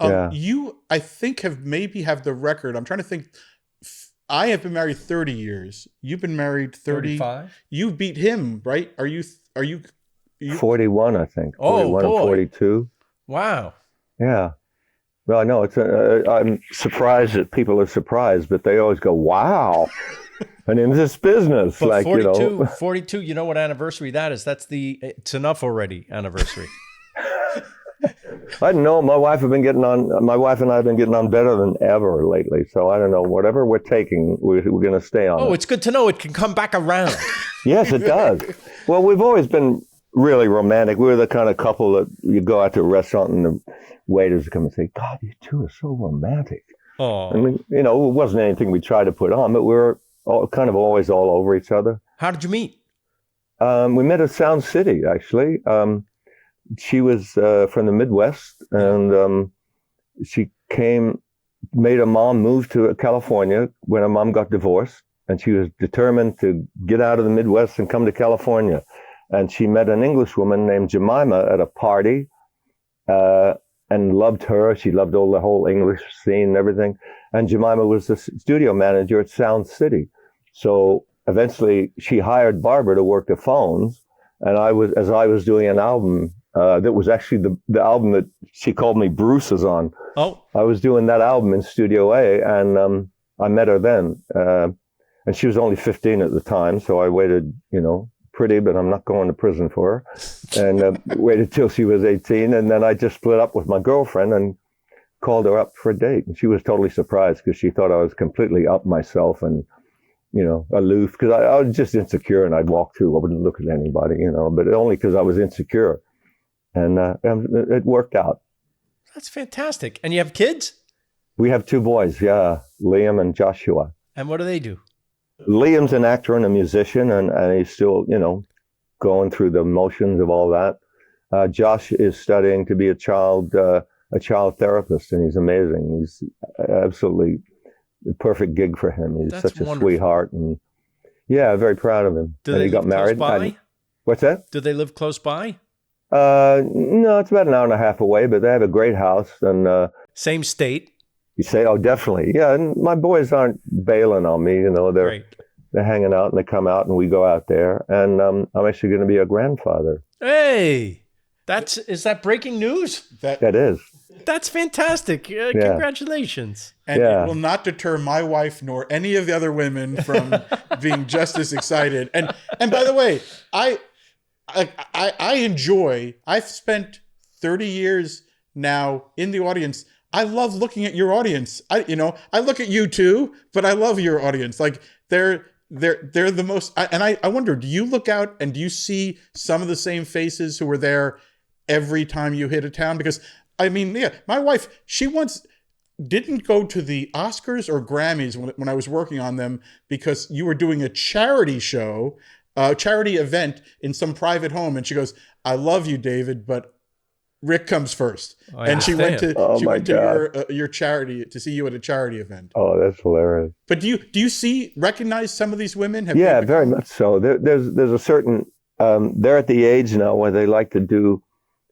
Yeah. You, I think, have the record. I'm trying to think. I have been married 30 years. You've been married 35? You beat him, right? Are you 41, I think. Oh, 41 boy. or 42. Wow. Yeah. Well, I know I'm surprised that people are surprised, but they always go, "Wow!" And in this business, But like 42, you know what anniversary that is? That's the It's Enough Already anniversary. I don't know. My wife and I have been getting on better than ever lately. So I don't know. Whatever we're taking, we're going to stay on. Oh, it. it's good to know it can come back around. Yes, it does. Well, we've always been really romantic. We're the kind of couple that you go out to a restaurant and the waiters come and say, "God, you two are so romantic." Oh, I mean, it wasn't anything we tried to put on, but we were kind of always all over each other. how did you meet? We met at Sound City, actually. She was from the Midwest, and she made her mom move to California when her mom got divorced, and she was determined to get out of the Midwest and come to California. And she met an English woman named Jemima at a party, and loved her. She loved all the whole English scene and everything. And Jemima was the studio manager at Sound City. So eventually she hired Barbara to work the phones. And I was doing an album that was actually the album that she called me Bruce's on. Oh. I was doing that album in Studio A, and I met her then. And she was only 15 at the time, so I waited, pretty, but I'm not going to prison for her. And waited till she was 18, and then I just split up with my girlfriend and called her up for a date. And she was totally surprised because she thought I was completely up myself and, aloof, because I was just insecure, and I'd walk through, I wouldn't look at anybody, but only because I was insecure. And it worked out. That's fantastic. And you have kids? We have 2 boys, yeah, Liam and Joshua. And what do they do? Liam's an actor and a musician, and he's still, going through the motions of all that. Josh is studying to be a child therapist, and he's amazing. He's absolutely the perfect gig for him. He's That's such a wonderful. sweetheart, and very proud of him. Do and they he got live married. close by? What's that? Do they live close by? No, it's about an hour and a half away, but they have a great house, and Same state? you say, oh, definitely. Yeah, and my boys aren't bailing on me, Great. they're hanging out, and they come out, and we go out there, and I'm actually going to be a grandfather. Hey, is that breaking news? That is. That's fantastic. Congratulations. And Yeah. it will not deter my wife nor any of the other women from being just as excited. And by the way, I enjoy. I've spent 30 years now in the audience. I love looking at your audience. I look at you too, but I love your audience. Like they're the most. I wonder, do you look out and do you see some of the same faces who were there every time you hit a town? Because my wife, she once didn't go to the Oscars or Grammys when I was working on them because you were doing a charity show, charity event in some private home. And she goes, I love you, David, but Rick comes first. And she went to your charity to see you at a charity event. Oh, that's hilarious. But do you recognize some of these women? Very much so. There's a certain, they're at the age now where they like to do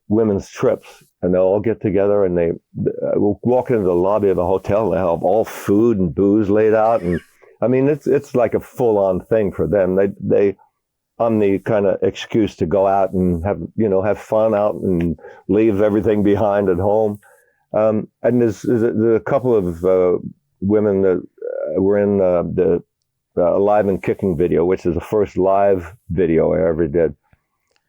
women's trips, and they'll all get together and they will walk into the lobby of a hotel. They have all food and booze laid out. And it's like a full on thing for them. I'm the kind of excuse to go out and have fun out and leave everything behind at home. And there's a couple of women that were in the Alive and Kicking video, which is the first live video I ever did.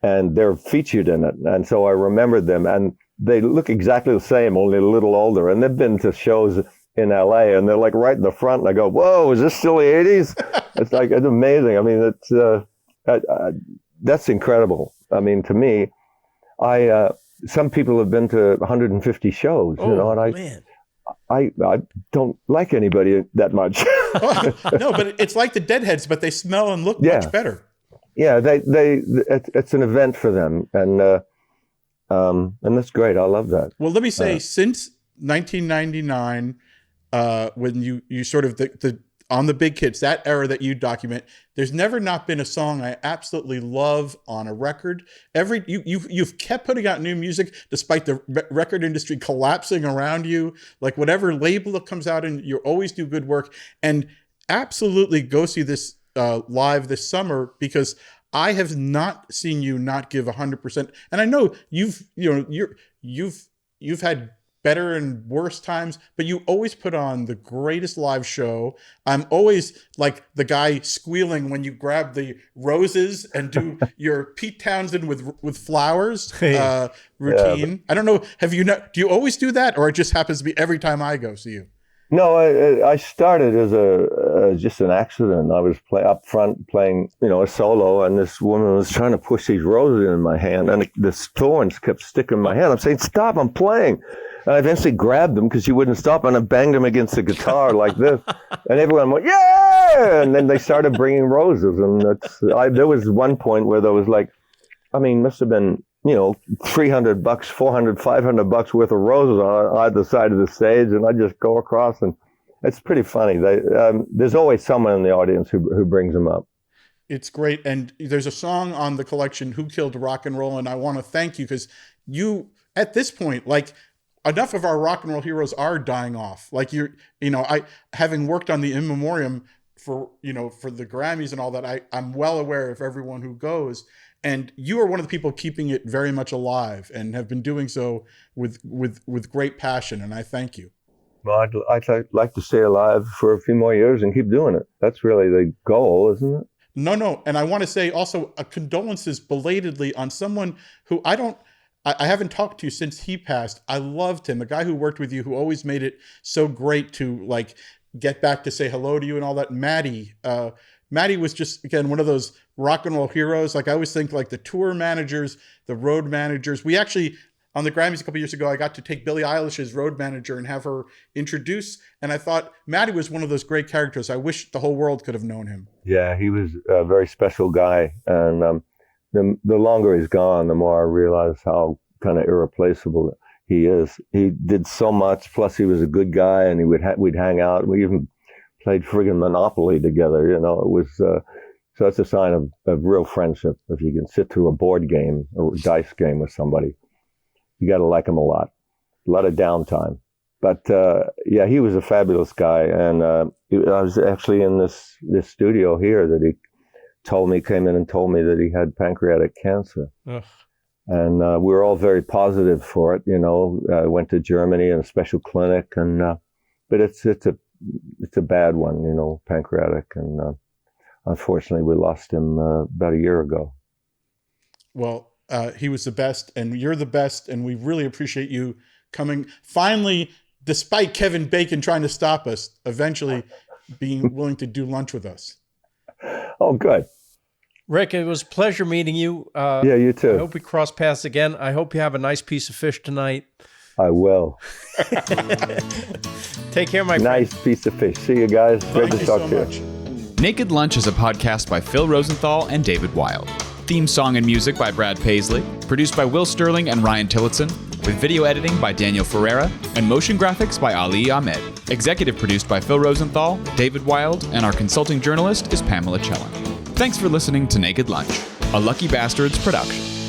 And they're featured in it. And so I remembered them. And they look exactly the same, only a little older. And they've been to shows in LA, and they're like right in the front. And I go, whoa, is this still the 80s? It's amazing. That's incredible. To me, some people have been to 150 shows, and man. I don't like anybody that much. No, but it's like the Deadheads, but they smell and look much better. Yeah, it's an event for them, and that's great. I love that. Well, let me say, since 1999, when you sort of the on the big hits, that era that you document, there's never not been a song I absolutely love on a record. You've kept putting out new music despite the record industry collapsing around you. Like whatever label that comes out, and you always do good work. And absolutely go see this live this summer, because I have not seen you not give 100%. And I know you've had better and worse times, but you always put on the greatest live show. I'm always like the guy squealing when you grab the roses and do your Pete Townsend with flowers routine. Yeah, I don't know. Do you always do that, or it just happens to be every time I go see you? No, I started as just an accident. I was up front playing, a solo, and this woman was trying to push these roses in my hand, and the thorns kept sticking in my hand. I'm saying, "Stop! I'm playing." And I eventually grabbed them because she wouldn't stop, and I banged them against the guitar like this, and everyone went, "Yeah!" And then they started bringing roses, and there was one point where there was must have been, $300, $400, $500 worth of roses on either side of the stage, and I just go across, and it's pretty funny. There's always someone in the audience who brings them up. It's great. And there's a song on the collection, Who Killed Rock and Roll? And I want to thank you, because you, at this point, enough of our rock and roll heroes are dying off. Like I having worked on the In Memoriam for the Grammys and all that, I'm well aware of everyone who goes. And you are one of the people keeping it very much alive and have been doing so with great passion. And I thank you. Well, I'd like to stay alive for a few more years and keep doing it. That's really the goal, isn't it? No. And I want to say also condolences belatedly on someone who I haven't talked to since he passed. I loved him, a guy who worked with you, who always made it so great to like get back to say hello to you and all that. Mattie. Mattie was just, again, one of those rock and roll heroes. Like I always think like the tour managers, the road managers. We actually, on the Grammys a couple years ago, I got to take Billie Eilish's road manager and have her introduce. And I thought Mattie was one of those great characters. I wish the whole world could have known him. Yeah, he was a very special guy. And the longer he's gone, the more I realize how kind of irreplaceable he is. He did so much. Plus, he was a good guy, and we'd hang out. We even played friggin' Monopoly together. It was so that's a sign of real friendship. If you can sit through a board game or a dice game with somebody, you got to like him a lot of downtime. But yeah, he was a fabulous guy, and I was actually in this studio here that he came in and told me that he had pancreatic cancer. Ugh. And we were all very positive for it. I went to Germany in a special clinic, and but it's a bad one, pancreatic, and unfortunately we lost him about a year ago. Well, he was the best, and you're the best, and we really appreciate you coming. Finally, despite Kevin Bacon trying to stop us, eventually being willing to do lunch with us. Oh, good. Rick, it was a pleasure meeting you. Yeah, you too. I hope we cross paths again. I hope you have a nice piece of fish tonight. I will. Take care, my friend. Nice piece of fish. See you guys. Great to talk to you. Naked Lunch is a podcast by Phil Rosenthal and David Wild. Theme song and music by Brad Paisley. Produced by Will Sterling and Ryan Tillotson. With video editing by Daniel Ferreira. And motion graphics by Ali Ahmed. Executive produced by Phil Rosenthal, David Wild, and our consulting journalist is Pamela Chellan. Thanks for listening to Naked Lunch, a Lucky Bastards production.